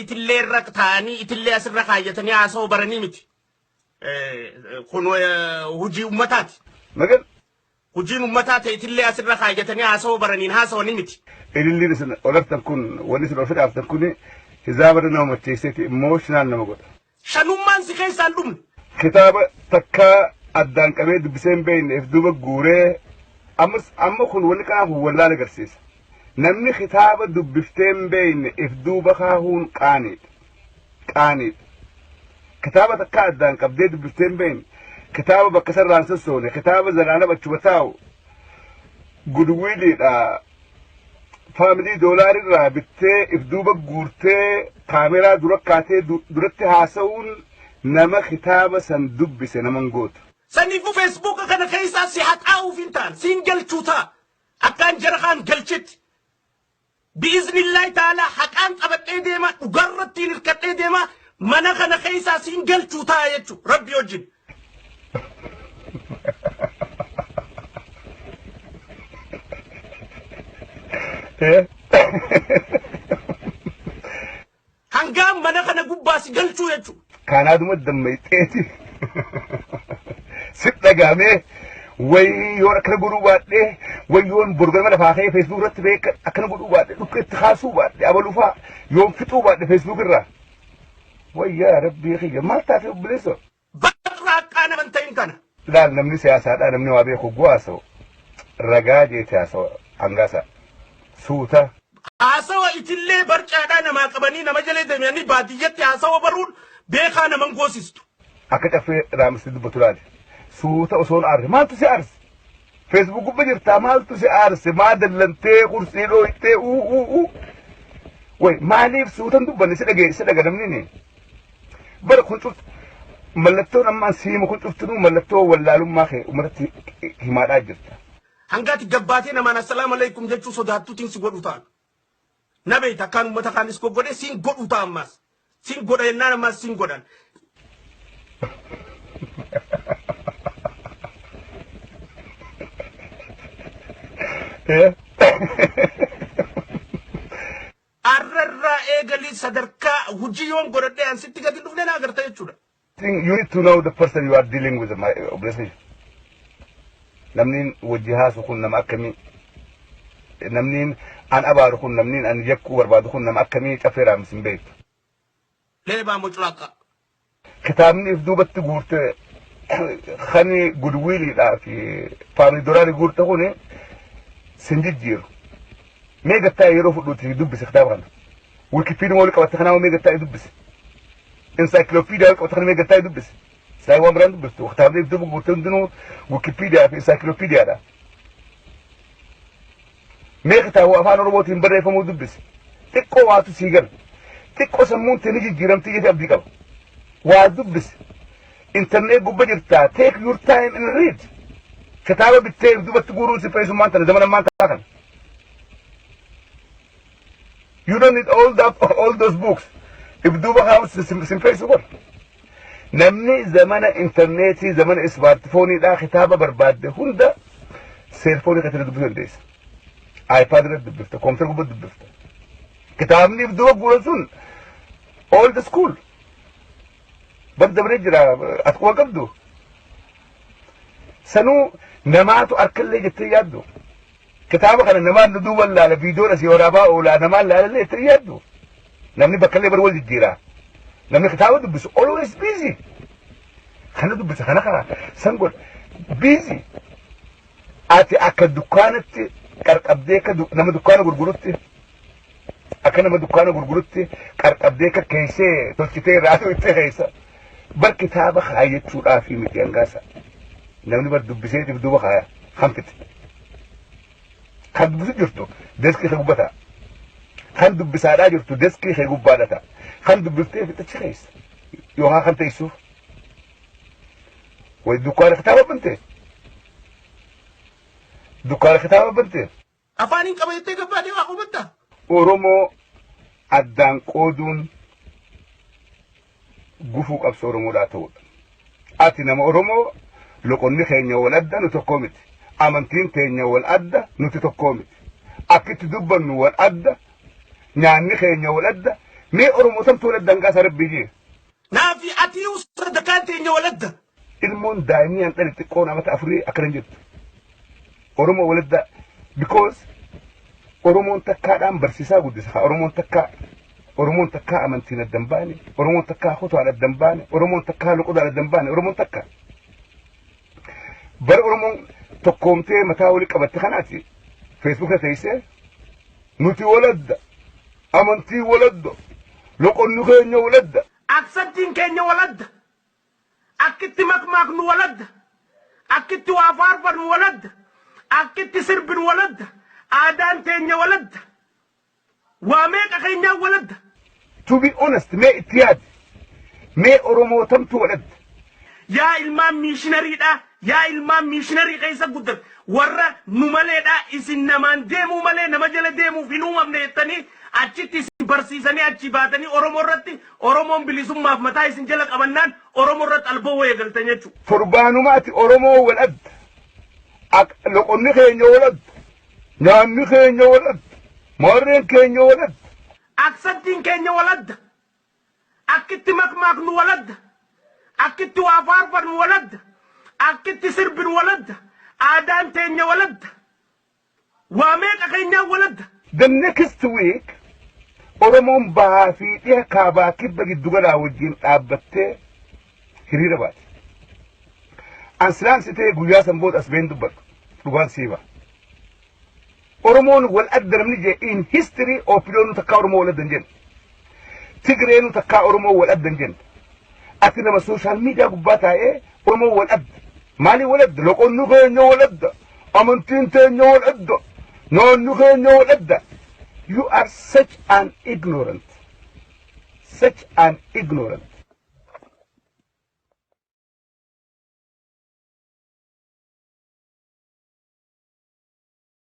itillee raqtaanii itillee asirra kaayyatanii haasa'u baranii miti. Kun hojii ummataati. Magan hojiin ummataa ta'e itillee asirra kaayyatanii haasa'u baraniin haasa'anii miti. ililli isin olaftan kun wanni isin olfidhaaftan kun hizaaba nama macheesseeti emotional nama godha. Shanummaan si keessaan dhumne. Kitaaba takka addaan qabee dubbiseen beeyne if duuba guuree amma kun wanni kanaaf wallaala agarsiisa. Namni kitaaba dubbifteen beeyne if duuba kaahuun qaaniidha. Qaaniidha. Kitaaba takka addaan qabdee dubbifteen beeyne kitaaba bakka sarraan sossoone kitaaba zalaana bachuma taa'u gudwiiliidha. Family dollar irraa bittee if duuba guurtee kaameraa dura kaatee duratti haasa'uun nama kitaaba san dubbise naman gootu. Saniifu Facebook kana keessaa si haxaa'uuf hin taane siin galchuutaa akkaan jarhaan galchetti. Bi'iznillaahi ta'ala haqaan qabadhee deema dhugarratti hirkadhee deema mana kana keessaa siin galchuutaa jechuudha Rabbi wajjin. Hangam mana kana gubbaa si galchuu jechuudha. Kanaaduma dammayxeeti. Sit game way yoo akkana godhuu baadhee way yoon burgama lafaa ka'ee Facebook irratti beeka akkana godhuu baadhee dhukkeetti haasuu baadhee abaluufaa yoon fixuu baadhee Facebook irraa. Wayyaa Rabbii xiyya maal taatee obboleessa. Bakraa qaana ban ta'in kana. Laal namni siyaasaadhaa namni waa beeku gu'aasa'u ragaa jeete haasa'u hangaasa suuta. Haasawaa itillee barcaadhaa namaa qabanii nama jalee deemanii baadiyyatti haasawaa baruun beekaa naman goosistu. Akka caffee raamsitti dubbatu laali. Suuta osoon aarse maaltu si aarse? Facebook gubba jirtaa maaltu si aarse? Maa dallantee kursii dhooytee way maaliif suutan dubbanne si dhage namni ni. Bara kun cuftu mallattoon ammaan siima kun cuftunuu mallattoo wallaalummaa kee uummatatti himaadhaa jirta. Hangaati gabbaatee namaan assalaamu alaikum jechuu sodaattuutiin si godhu ta'an. Nabeeta akkaan uummata kaanis godhe siin godhu ta'an ammas. Siin godha yennaan ammas siin godhan. Arrarraa eegalii sadarkaa hojii yoon godhadhee ansitti gadi dhufnee na agarta jechuudha. You need to know the person you are dealing with, my obviously. Namnin wajji haasu kun nama akkamii namnin an abaaru kun namnin an yakkuu barbaadu kun nama akkamii cafeeraa misin beektu. Leebaa muculaqa. Kitaabni if duubatti guurte khani gudwiiliidhaa fi faamilii dolaarii guurte kuni sin jijjiiru. Mee gattaa yeroo fudhuuti dubbise kitaaba kana. Wikipedia wali qabatte kanaa mee gattaa dubbise. Encyclopedia wali qabatte kana mee gattaa dubbise. Sai waan biraan dubbistu kitaabni if duuba guurte hundinuu Wikipedia fi Encyclopediaadha. Mee kitaaba afaan Oromootiin barreeffamuu dubbise. Xiqqoo waatu sii gala. Xiqqoo sammuun tee ni jijjiiramtee jettee abdii qaba. Waa dubbise. Internet gubba jirtaa. Take your time and read. Kitaaba bittee if duubatti guuruun si fayyisummaan tana zaman ammaan ta'a kana. You don't need all those books. If duuba kaa'u sin fayyisu godha. Namni zamana internetii zamana smartphoneidhaa kitaaba barbaadde hunda seelfoonii katira dubbisuu dandeessa. iPad irratti dubbifta, kompiitara gubbatti dubbifta. Kitaabni if duuba guuran sun old school. Bar dabaree jira ati quba qabdu. Sanuu namaatu harkallee jettee yaaddu. Kitaaba kana namaan duuba laala viidiyoon asii waraabaa oolaa namaan laalallee jettee yaaddu. Namni bakkallee bar wal jijjiiraa. Namni kitaaba dubbisu always busy. Kana dubbisa kana kana san godha busy. Ati akka dukkaanatti qarqabdee akka nama dukkaana gurgurutti akka nama dukkaana gurgurutti qarqabdee akka keessee tolchitee raasuu itti keessa bar kitaaba kaayyachuudhaa fi miti hangaasa. Namni bar dubbiseetiif duuba kaaya hanfite. Kan dubbisu jirtu deskii kee gubbata. Kan dubbisaadhaa jirtu deskii kee gubbaadha ta'a. Kan dubbiftee fixachi keessa yookaan kan teessuuf. Way dukkaana kitaaba bantee. Dukkaana kitaaba bantee. Afaaniin qaba jettee gabbaatee waa hubatta. Oromoo addaan qooduun gufuu qabsoo Oromoodhaa ta'udha. Ati nama Oromoo loqonni keenya wal adda nu tokkoo miti. Amantiin teenya wal adda nuti tokkoo miti. Akkitti dubbannu wal adda. Nyaanni keenya wal adda. مي أورمو تم تولد دنقاس ربي نافي أتيو صدقان تيني ولد المون دائميا تلت تكون أمت أفري أكرنجت أورمو ولد because أورمون تكا دام برسيسا قدسها أورمون تكا أمنتين الدنباني أورمون تكا خطو على الدنباني أورمون تكا لقود على الدنباني أورمون تكا بر أورمون تقومتي متاولي قبت خناتي فيسبوك تيسي نوتي ولد أمنتي ولد لقود نخيني ولد أكسبتين كيني ولد أكتي مكماك ولد أكتي وافارفر ولد أكتي سرب ولد آدان تيني ولد واميك أخيني ولد to be honest ما اتياد ما أورمو تمت ولد يا إلمان ميشنري دا يا إلمان ميشنري قيسا قدر ورّا نمالي دا إسن نمان ديمو مالي نمجل ديمو في نوم نيتاني أجيتي برسيساني أجي باتاني أورمو رتي أورمو بلسوم مافمتا إسن جلق أمنان أورمو رت ألبوه يقلتاني جو فربانو ماتي أورمو ولد لقوني خيني ولد نامي خيني ولد مارين خيني ولد أكسبتين كيني ولد أكتي مكماك ولد أكتي وافارفر ولد أكتي سرب ولد آدان تيني ولد واميك أخيني ولد the next week أورمون بافي إيه كابا كيبا جدوغلا وجين أبتة هريرة بات أنسلان ستة قويا سنبوت أسبين دبك دوغان سيبا أورمون والأدر منجي in history of بلونو تكا أورمو ولد دنجن تقرينو تكا أورمو ولد دنجن أتنا ما سوشال ميديا قباتا إيه أورمو ولد مالي ولد لو أنو غيني ولد أمنتين تيني ولد نو غيني ولد you are such an ignorant